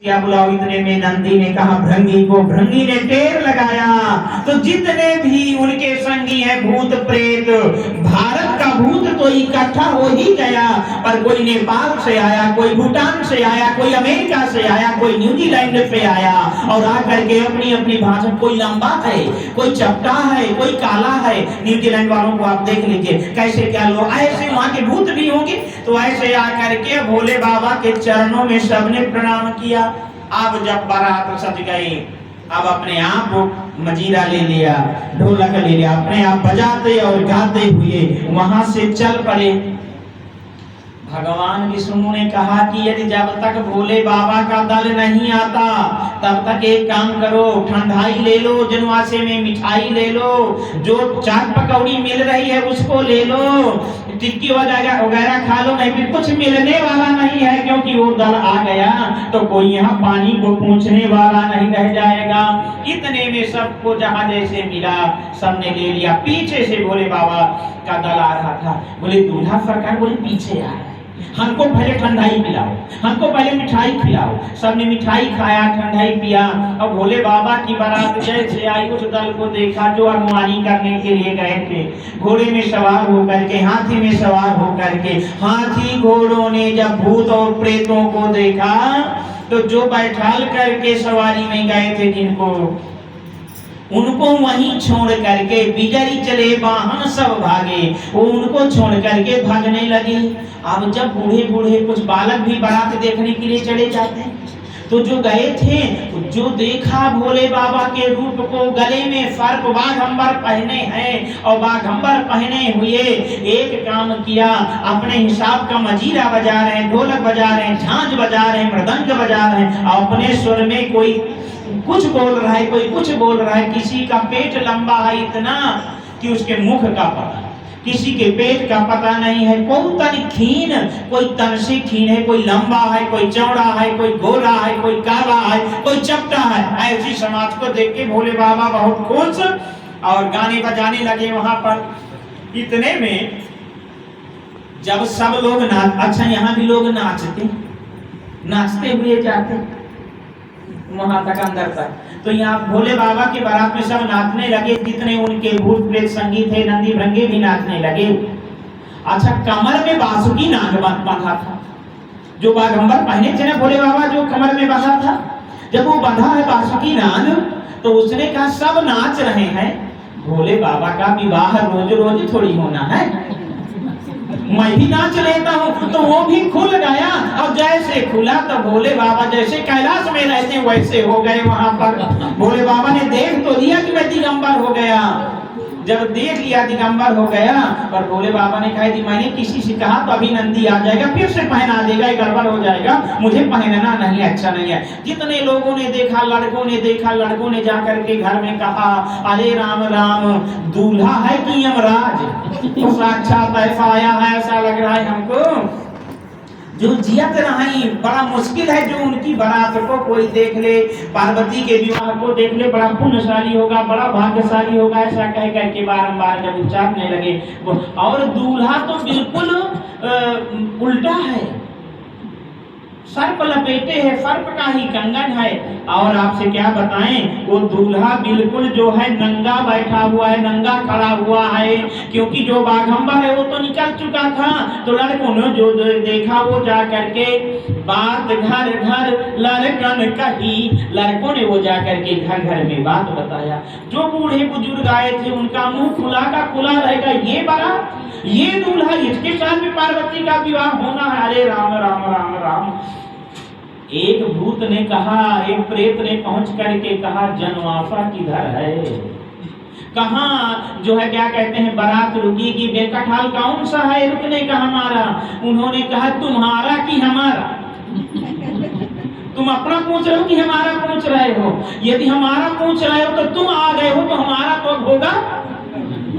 क्या बुलाओ। इतने में नंदी ने कहा भृंगी को। भृंगी ने टेर लगाया तो जितने भी उनके संगी हैं भूत प्रेत, भारत का भूत तो इकट्ठा हो ही गया। पर कोई नेपाल से आया, कोई भूटान से आया, कोई अमेरिका से आया, कोई न्यूजीलैंड से आया और आकर के अपनी अपनी भाषा, कोई लंबा है, कोई चपटा है, कोई काला है। न्यूजीलैंड वालों को आप देख लीजिए कैसे क्या लोग ऐसे वहां के भूत भी होंगे। तो ऐसे आकर के भोले बाबा के चरणों में सबने प्रणाम किया। अब जब बारात सज गई, अब अपने आप मजीरा ले लिया, ढोलक ले लिया, अपने आप बजाते और गाते हुए वहां से चल पड़े। भगवान विष्णु ने कहा कि यदि जब तक भोले बाबा का दल नहीं आता तब तक एक काम करो, ठंडाई ले लो, जनवासे में मिठाई ले लो, जो चाट पकौड़ी मिल रही है उसको ले लो, टिक्की वगैरह खा लो, नहीं फिर कुछ मिलने वाला नहीं है, क्योंकि वो दल आ गया तो कोई यहाँ पानी को पूछने वाला नहीं रह जाएगा। इतने में सबको जहां जैसे मिला सबने ले लिया। पीछे से भोले बाबा का दल आ रहा था। बोले दूल्हा सरकार, बोले पीछे आ, हमको पहले ठंडाई पिलाओ, हमको पहले मिठाई खिलाओ। सबने मिठाई खाया, ठंडाई पिया। और भोले बाबा की बारात जैसे आई उस दल को देखा जो अगवानी करने के लिए गए थे, घोड़े में सवार होकर के, हाथी में सवार होकर के। हाथी घोड़ों ने जब भूत और प्रेतों को देखा तो जो बैठाल करके सवारी में गए थे जिनको, उनको वहीं छोड़ करके बिजली चले वाहन सब भागे, वो उनको छोड़ करके भागने लगे। अब जब बूढ़े बूढ़े कुछ बालक भी बारात देखने के लिए चले जाते हैं तो जो गए थे, जो देखा भोले बाबा के रूप को, गले में सर्प बाघंबर पहने हैं और बाघंबर पहने हुए एक काम किया, अपने हिसाब का मजीरा बजा रहे हैं, ढोलक बजा रहे हैं, झांझ बजा रहे हैं, मृदंग बजा रहे हैं और अपने स्वर में कोई कुछ बोल रहा है, कोई कुछ बोल रहा है। किसी का पेट लंबा है इतना कि उसके मुख का पता, किसी के पेट का पता नहीं है। कोई तन खीन, कोई तन से खीन है, कोई लंबा है, कोई चौड़ा है, कोई गोरा है, कोई काला है, कोई चपटा है। ऐसी समाज को देख के भोले बाबा बहुत खुश और गाने बजाने लगे वहां पर। इतने में जब सब लोग अच्छा यहाँ भी लोग नाचते हुए जाते वहां तक, अंदर तक। तो यहाँ भोले बाबा के बारात में सब नाचने लगे, जितने उनके भूत प्रेत संगी थे, नंदी भृंगे भी नाचने लगे। अच्छा, कमर में बांसुरी नाग बांधा था, जो बाघंबर पहने थे ना भोले बाबा, जो कमर में बांधा था, जब वो बांधा है बांसुरी नाग तो उसने कहा सब नाच रहे हैं, भोले बाबा का विवाह रोज रोज थोड़ी होना है, मैं भी नाच लेता हूँ। तो वो भी खुल गया और जैसे खुला तो भोले बाबा जैसे कैलाश में रहते वैसे हो गए वहां पर। भोले बाबा ने देख तो लिया कि मैं दिगंबर हो गया। जब देख लिया दिगंबर हो गया, पर भोले बाबा ने कहा कि मैंने किसी से कहा तो अभी नंदी आ जाएगा, फिर से पहना देगा, गड़बड़ हो जाएगा, मुझे पहनना नहीं, अच्छा नहीं है। जितने लोगों ने देखा, लड़कों ने देखा, लड़कों ने जाकर के घर में कहा अरे राम राम, दूल्हा है कि यमराज, तो साक्षात ऐसा आया है, ऐसा लग रहा है हमको जो जियत रही। बड़ा मुश्किल है जो उनकी बारात को कोई देख ले, पार्वती के विवाह को देख ले, बड़ा पुण्यशाली होगा, बड़ा भाग्यशाली होगा, ऐसा कह करके बारंबार जब उच्चारने लगे। और दूल्हा तो बिल्कुल उल्टा है, सर्प लपेटे है, सर्प का ही कंगन है। और आपसे क्या बताएं, वो दूल्हा बिल्कुल जो है नंगा बैठा हुआ है, नंगा खड़ा हुआ है, क्योंकि जो बाघंबर है वो तो निकल चुका था। तो लड़कों ने जो देखा वो जा करके बात घर घर लड़कन कही, लड़कों ने वो जा करके घर घर में बात बताया। जो बूढ़े बुजुर्ग आए थे उनका मुंह खुला का खुला रहेगा, ये बारात, ये दूल्हा, इसके साथ में पार्वती का विवाह होना है। अरे राम राम राम राम। एक भूत ने कहा, एक प्रेत ने पहुंच करके कहा जनवासा किधर है, कहाँ जो है क्या कहते हैं बारात रुकेगी, बेकठाल कौन सा है रुकने का हमारा। उन्होंने कहा तुम्हारा कि हमारा, तुम अपना पूछ रहे हो कि हमारा पूछ रहे हो। यदि हमारा पूछ रहे हो तो तुम आ गए हो, तो हमारा तो होगा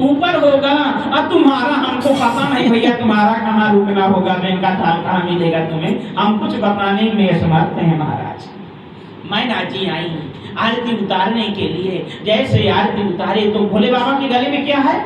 ऊपर होगा, और तुम्हारा हमको पता नहीं भैया, तुम्हारा कहाँ रुकना होगा, बैंक का थाल कहाँ मिलेगा तुम्हें, हम कुछ बताने में समर्थ हैं महाराज। मैं नाची आई आरती उतारने के लिए, जैसे आरती उतारे तो भोले बाबा के गले में क्या है,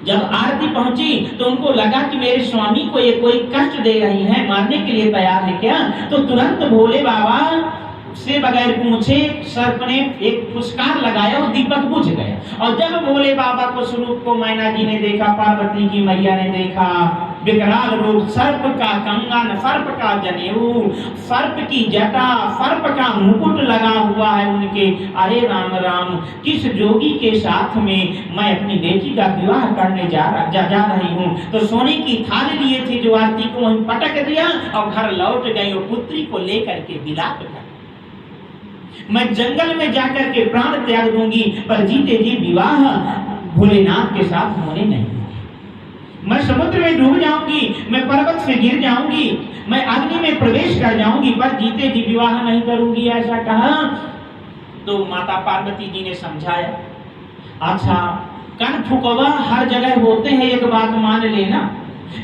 जब आरती पहुंची तो उनको लगा कि मेरे स्वामी को ये कोई कष्ट दे रही है, मारने के लिए तैयार है क्या। तो तुरंत भोले बाबा से बगैर पूछे सर्प ने एक पुरस्कार लगाया और दीपक बुझ गया। और जब भोले बाबा को स्वरूप को मैना जी ने देखा, पार्वती की मैया ने देखा, विकराल रूप, सर्प का कंगन, सर्प का जनेऊ, सर्प की जटा, सर्प का मुकुट लगा हुआ है उनके। अरे राम राम, किस जोगी के साथ में मैं अपनी बेटी का विवाह करने जा रही हूँ। तो सोने की थाली लिए थे जो आरती को वहीं पटक दिया और घर लौट गई और पुत्री को लेकर के विलाप कर, मैं जंगल में जाकर के प्राण त्याग दूंगी पर जीते जी विवाह भोलेनाथ के साथ होने नहीं। मैं समुद्र में डूब जाऊंगी, मैं पर्वत से गिर जाऊंगी, मैं अग्नि में प्रवेश कर जाऊंगी पर जीते जी विवाह नहीं करूंगी, ऐसा कहा। तो माता पार्वती जी ने समझाया, अच्छा कन फुकवा हर जगह होते हैं, एक बात मान लेना।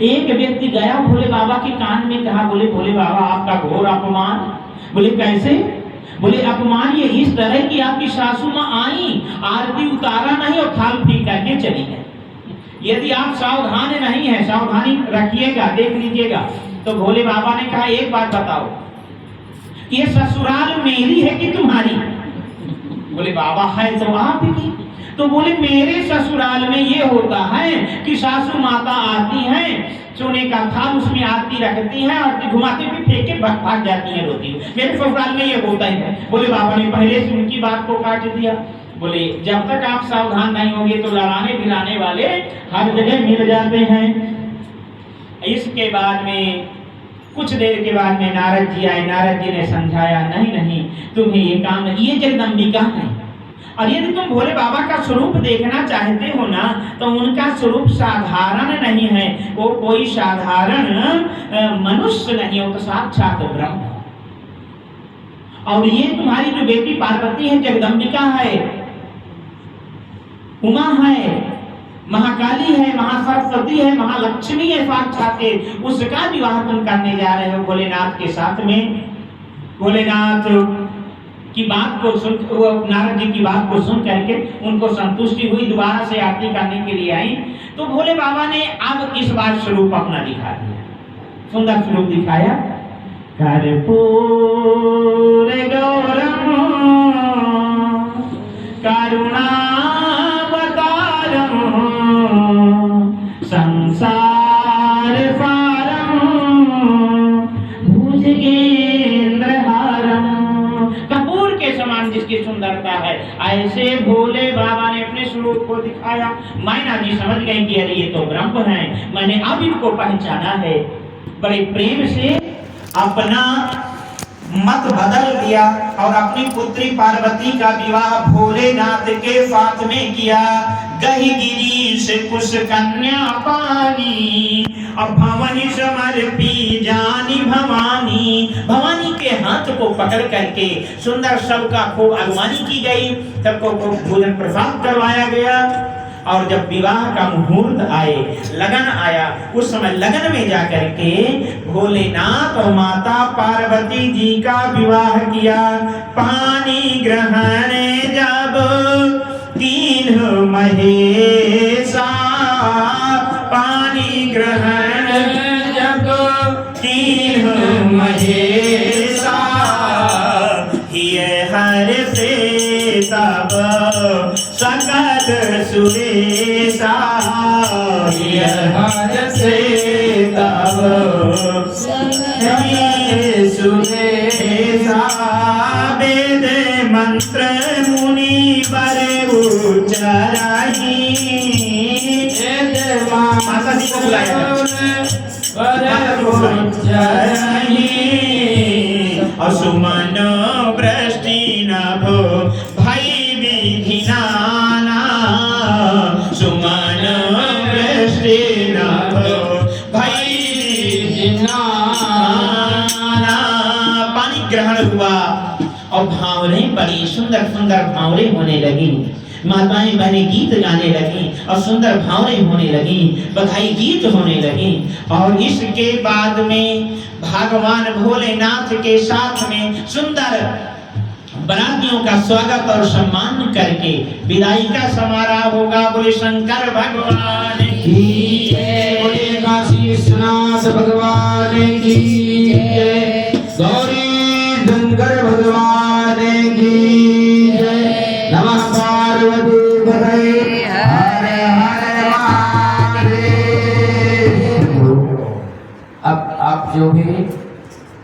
एक व्यक्ति गया भोले बाबा के कान में कहा, बोले भोले बाबा आपका घोर अपमान। बोले कैसे। बोले अपमान ये इस तरह की आपकी सासू माँ आई, आरती उतारा नहीं और थाल फेंक करके चली गई। यदि आप सावधान नहीं है, सावधानी रखिएगा, देख लीजिएगा। तो भोले बाबा ने कहा एक बात बताओ, ये ससुराल मेरी है कि तुम्हारी। बोले बाबा है तो आपकी। तो बोले मेरे ससुराल में ये होता है कि सासू माता आती हैं, सोने का थाल उसमें आरती रखती हैं, आरती घुमाते हुए फेंक के भाग जाती हैं रोती। मेरे ससुराल में ये होता है। बोले बाबा ने पहले से उनकी बात को काट दिया। बोले जब तक आप सावधान नहीं होंगे तो लड़ाने भिड़ाने वाले हर जगह मिल जाते हैं। इसके बाद में कुछ देर के बाद में नारद जी आए। नारद जी ने समझाया, नहीं नहीं तुम्हें ये काम नहीं, ये जगदम्बिका है। और यदि तुम भोले बाबा का स्वरूप देखना चाहते हो ना, तो उनका स्वरूप साधारण नहीं है, वो कोई साधारण मनुष्य नहीं हो, तो साक्षात ब्रह्म। और ये तुम्हारी जो बेटी पार्वती है जगदम्बिका है, उमा है, महाकाली है, महासरस्वती है, महालक्ष्मी है साक्षात, उसका विवाह तुम करने जा रहे हो भोलेनाथ के साथ में। भोलेनाथ की बात को सुन, नारद जी की बात को सुन करके उनको संतुष्टि हुई, दोबारा से आरती करने के लिए आई। तो भोले बाबा ने अब इस बार स्वरूप अपना दिखा दिया, सुंदर स्वरूप दिखाया। कर्पूर गौरम करुणावतारम संसार सारम भुजगेंद्रहारम। कपूर के समान जिसकी सुंदरता है, ऐसे भोले बाबा ने अपने स्वरूप को दिखाया। मैना जी समझ गई कि अरे ये तो ब्रह्म है, मैंने अब इनको पहचाना है। बड़े प्रेम से अपना मत बदल दिया और अपनी पुत्री पार्वती का विवाह भोलेनाथ के साथ में किया। गही गिरीश कुश कन्या पानी और भवानी समर्पी जानी भवानी। भवानी के हाथ को पकड़ करके सुंदर सबका खूब अगवानी की गई, सबको भोजन प्रसाद करवाया गया। और जब विवाह का मुहूर्त आए, लगन आया, उस समय लगन में जाकर के भोलेनाथ और माता पार्वती जी का विवाह किया। पानी ग्रहण जब तीन महेशा, पानी ग्रहण जब तीन महेशा, ये हर से तब सकल सुरेशा, ये हर से तब सकल सुरेशा। वेद मंत्र मुनि पर उच्चारहि, माता जी को बुलाया असुमन वृष्टि नभो भई विधिनाना, सुमन वृष्टि नभो भई विधिनाना। पानी ग्रहण हुआ और भावरे बड़ी सुंदर सुंदर भावरे होने लगी। माताएं बहनें गीत गाने लगी और सुंदर भावरें होने लगी, बधाई गीत होने लगी। और इसके बाद में भगवान भोलेनाथ के साथ में सुंदर बरातियों का स्वागत और सम्मान करके विदाई का समारोह होगा। बोले शंकर भगवान की जय। बोले काशी विश्वनाथ भगवान की जय। गौरी शंकर भगवान की जय। नमः पार्वती पतये हर हर महादेव। अब आप जो भी